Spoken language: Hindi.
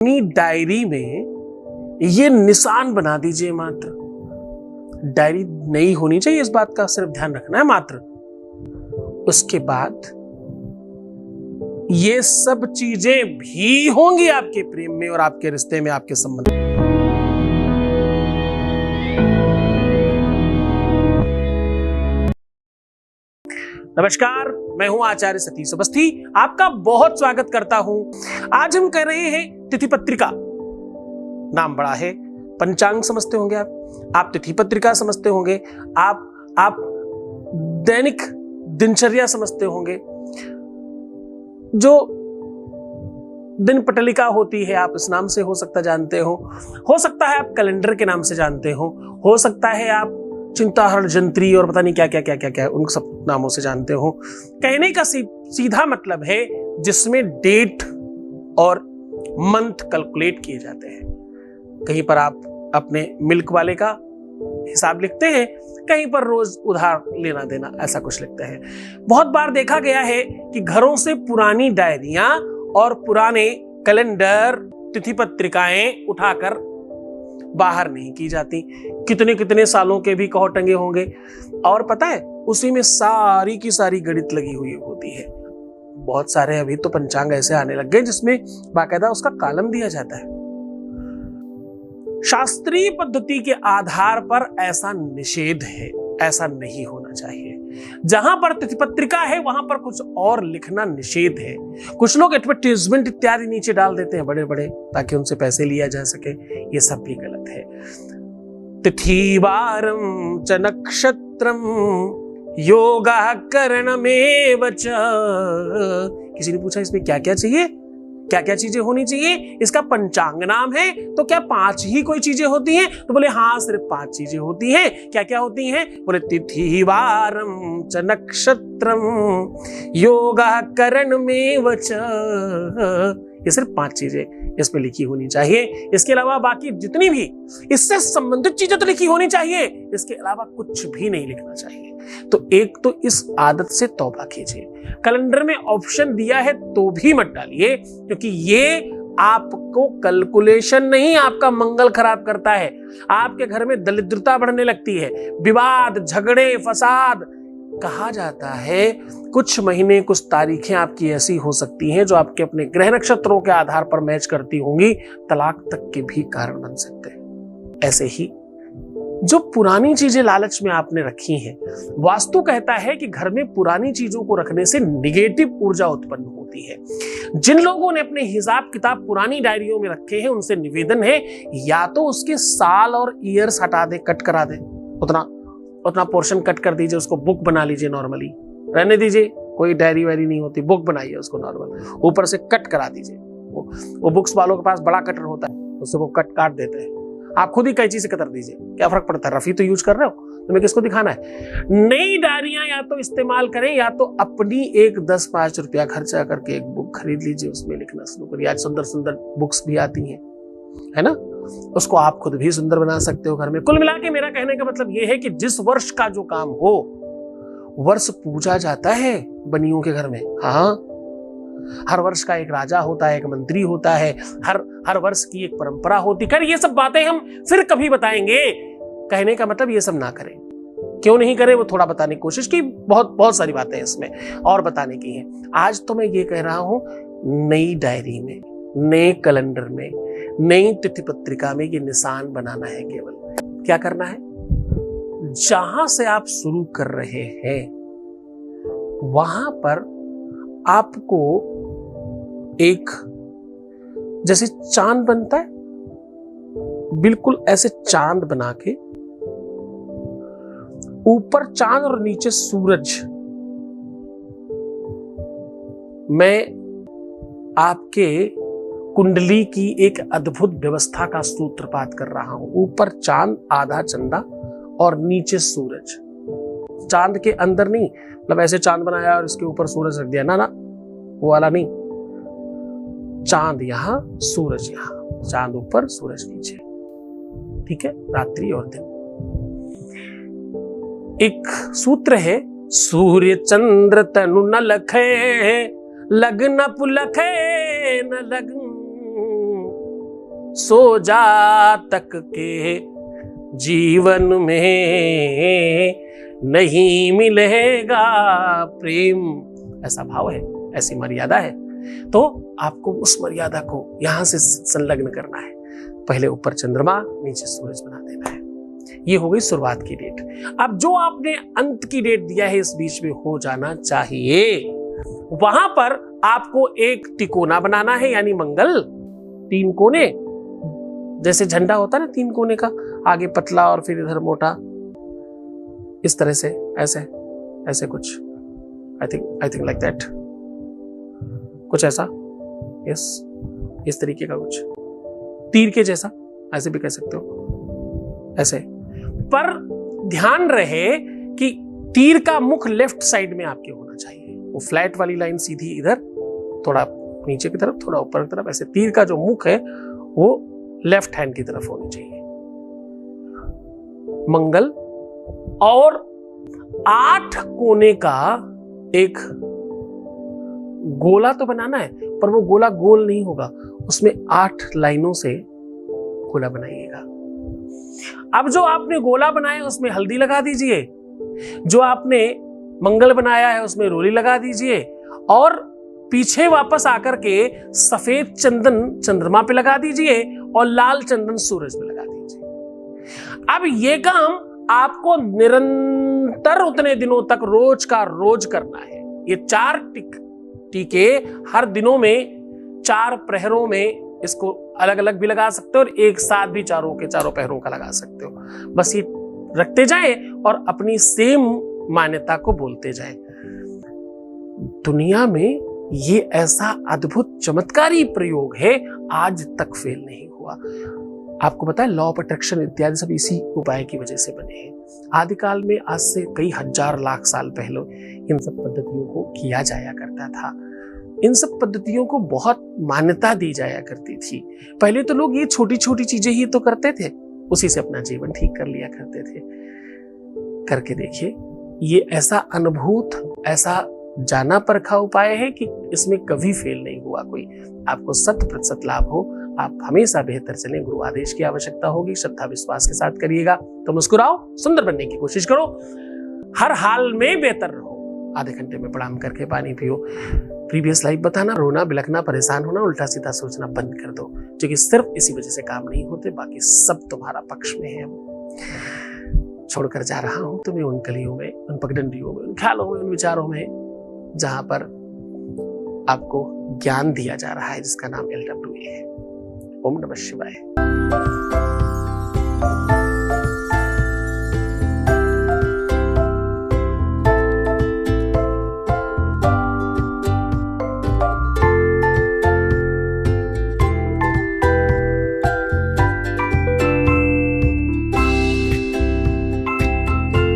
अपनी डायरी में ये निशान बना दीजिए मात्र। डायरी नई होनी चाहिए, इस बात का सिर्फ ध्यान रखना है मात्र। उसके बाद ये सब चीजें भी होंगी आपके प्रेम में और आपके रिश्ते में, आपके संबंध में। नमस्कार, मैं हूं आचार्य सतीश अवस्थी, आपका बहुत स्वागत करता हूं। आज हम कर रहे हैं तिथि पत्रिका। नाम बड़ा है, पंचांग समझते होंगे आप तिथि पत्रिका समझते होंगे, आप दैनिक दिनचर्या समझते होंगे। जो दिन पटलिका होती है, आप इस नाम से हो सकता जानते हो सकता है आप कैलेंडर के नाम से जानते हो सकता है आप चिंताहरण जंत्री और पता नहीं क्या क्या क्या क्या क्या उन सब नामों से जानते हो। कहने का सीधा मतलब है जिसमें डेट और मंथ कैलकुलेट किए जाते हैं। कहीं पर आप अपने मिल्क वाले का हिसाब लिखते हैं, कहीं पर रोज उधार लेना देना ऐसा कुछ लिखते हैं। बहुत बार देखा गया है कि घरों से पुरानी डायरियां और पुराने कैलेंडर तिथि पत्रिकाएं उठाकर बाहर नहीं की जाती। कितने कितने सालों के भी कहो टंगे होंगे, और पता है उसी में सारी की सारी गणित लगी हुई होती है। बहुत सारे अभी तो पंचांग ऐसे आने लग गए जिसमें बाकायदा उसका कॉलम दिया जाता है। शास्त्रीय पद्धति के आधार पर ऐसा निषेध है, ऐसा नहीं होना चाहिए। जहां पर तिथि पत्रिका है वहां पर कुछ और लिखना निषेध है। कुछ लोग एडवर्टाइजमेंट इत्यादि नीचे डाल देते हैं बड़े बड़े, ताकि उनसे पैसे लिया जा सके। ये सब भी गलत है। तिथि वारम च नक्षत्रम योगा करणमेव च। किसी ने पूछा इसमें क्या क्या चाहिए, क्या क्या चीजें होनी चाहिए? इसका पंचांग नाम है तो क्या 5 ही कोई चीजें होती हैं? तो बोले हाँ, सिर्फ 5 चीजें होती हैं। क्या क्या होती हैं? बोले तिथि वारम च नक्षत्रम योगा करणमेव च। ये सिर्फ 5 चीजें इसमें लिखी होनी चाहिए। इसके अलावा बाकी जितनी भी इससे संबंधित चीजें तो लिखी होनी चाहिए, इसके अलावा कुछ भी नहीं लिखना चाहिए। तो एक तो इस आदत से तौबा कीजिए। कैलेंडर में ऑप्शन दिया है तो भी मत डालिए, क्योंकि ये आपको कैलकुलेशन नहीं, आपका मंगल खराब करता है। आपके घर में दरिद्रता बढ़ने लगती है, विवाद, झगड़े, फसाद। कहा जाता है कुछ महीने, कुछ तारीखें आपकी ऐसी हो सकती हैं जो आपके अपने ग्रह नक्षत्रों के आधार पर मैच करती होंगी, तलाक तक के भी कारण बन सकते हैं। ऐसे ही जो पुरानी चीजें लालच में आपने रखी हैं, वास्तु कहता है कि घर में पुरानी चीजों को रखने से निगेटिव ऊर्जा उत्पन्न होती है। जिन लोगों ने अपने हिसाब किताब पुरानी डायरियों में रखे हैं, उनसे निवेदन है या तो उसके साल और ईयर्स हटा दे, कट करा दे, उतना पोर्शन कट कर दीजिए, उसको बुक बना लीजिए। नॉर्मली रहने दीजिए, कोई डायरी वायरी नहीं होती, बुक बनाइए उसको नॉर्मल, ऊपर से कट करा दीजिए। वो बुक्स वालों के पास बड़ा कटर होता है, उससे वो काट देते हैं। आप खुद ही कैंची से कतर दीजिए, क्या फर्क पड़ता है? रफी तो यूज कर रहे हो, तुम्हें किसको दिखाना है? नई डायरियां या तो इस्तेमाल करें या तो अपनी एक 10-5 रुपया खर्चा करके एक बुक खरीद लीजिए, उसमें लिखना शुरू करिए। आज सुंदर सुंदर बुक्स भी आती हैं, है ना? उसको आप खुद भी सुंदर बना सकते हो घर में। कुल मिला के मेरा कहने का मतलब यह है कि जिस वर्ष का जो काम हो, वर्ष पूजा जाता है बनियों के घर में। हाँ, हर वर्ष का एक राजा होता है, एक मंत्री होता है, हर वर्ष की एक परंपरा होती है। ये सब बातें हम फिर कभी बताएंगे। कहने का मतलब ये सब ना करें। क्यों नहीं करें वो थोड़ा बताने की कोशिश की। बहुत सारी बातें इसमें और बताने की हैं। आज तो मैं ये कह रहा हूं, नई डायरी में, नए कैलेंडर में, नई तिथि पत्रिका में ये निशान बनाना है। केवल क्या करना है, जहां से आप शुरू कर रहे हैं वहां पर आपको एक, जैसे चांद बनता है, बिल्कुल ऐसे चांद बना के, ऊपर चांद और नीचे सूरज। मैं आपके कुंडली की एक अद्भुत व्यवस्था का सूत्रपात कर रहा हूं। ऊपर चांद, आधा चंदा और नीचे सूरज। चांद के अंदर नहीं, मतलब ऐसे चांद बनाया और इसके ऊपर सूरज रख दिया, ना, वो वाला नहीं। चांद यहां, सूरज यहां, चांद ऊपर सूरज नीचे, ठीक है? रात्रि और दिन। एक सूत्र है, सूर्य चंद्र तनु न लखे, लग्न पुलखे न लग्न। सो जा तक के जीवन में नहीं मिलेगा प्रेम। ऐसा भाव है, ऐसी मर्यादा है। तो आपको उस मर्यादा को यहां से संलग्न करना है। पहले ऊपर चंद्रमा, नीचे सूरज बना देना है। ये हो गई शुरुआत की डेट। अब जो आपने अंत की डेट दिया है इस बीच में हो जाना चाहिए, वहां पर आपको एक तिकोना बनाना है, यानी मंगल 3 कोने, जैसे झंडा होता है ना 3 कोने का, आगे पतला और फिर इधर मोटा, इस तरह से, ऐसे ऐसे कुछ, आई थिंक लाइक दैट, कुछ ऐसा, यस, इस तरीके का कुछ तीर के जैसा, ऐसे भी कह सकते हो, ऐसे। पर ध्यान रहे कि तीर का मुख लेफ्ट साइड में आपके होना चाहिए। वो फ्लैट वाली लाइन सीधी इधर, थोड़ा नीचे की तरफ, थोड़ा ऊपर की तरफ, ऐसे तीर का जो मुख है वो लेफ्ट हैंड की तरफ होनी चाहिए। मंगल और 8 कोने का एक गोला तो बनाना है, पर वो गोला गोल नहीं होगा, उसमें 8 लाइनों से गोला बनाइएगा। अब जो आपने गोला बनाया उसमें हल्दी लगा दीजिए, जो आपने मंगल बनाया है उसमें रोली लगा दीजिए, और पीछे वापस आकर के सफेद चंदन चंद्रमा पे लगा दीजिए और लाल चंदन सूरज पे लगा दीजिए। अब ये काम आपको निरंतर उतने दिनों तक रोज का रोज करना है। ये 4 टीके हर दिनों में 4 प्रहरों में इसको अलग अलग भी लगा सकते हो और एक साथ भी चारों के चारों प्रहरों का लगा सकते हो। बस ये रखते जाएं और अपनी सेम मान्यता को बोलते जाएं। दुनिया में ये ऐसा अद्भुत चमत्कारी प्रयोग है, आज तक फेल नहीं हुआ। आपको पता है लॉ ऑफ अट्रैक्शन इत्यादि सब इसी उपाय की वजह से बने हैं। आदिकाल में आज से कई हजार लाख साल पहले इन सब पद्धतियों को किया जाया करता था। इन सब पद्धतियों को बहुत मान्यता दी जाया करती थी। पहले तो लोग ये छोटी छोटी चीजें ही तो करते थे, उसी से अपना जीवन ठीक कर लिया करते थे। करके देखिए, ये ऐसा अनुभूत, ऐसा जाना परखा उपाय है कि इसमें कभी फेल नहीं हुआ कोई। आपको 100% लाभ हो, आप हमेशा बेहतर चलें, गुरु आदेश की आवश्यकता होगी, श्रद्धा विश्वास के साथ करिएगा। तो मुस्कुराओ, सुंदर बनने की कोशिश करो, हर हाल में बेहतर रहो। आधे घंटे में प्रणाम करके पानी पियो। प्रीवियस लाइफ बताना, रोना, बिलखना, परेशान होना, उल्टा सीधा सोचना बंद कर दो, क्योंकि सिर्फ इसी वजह से काम नहीं होते, बाकी सब तुम्हारा पक्ष में है। छोड़कर जा रहा हूं तुम्हें उन कलियों में, उन पगडंडियों में, उन ख्यालों में, उन विचारों में, जहां पर आपको ज्ञान दिया जा रहा है जिसका नाम LWA है। ओम नमः शिवाय।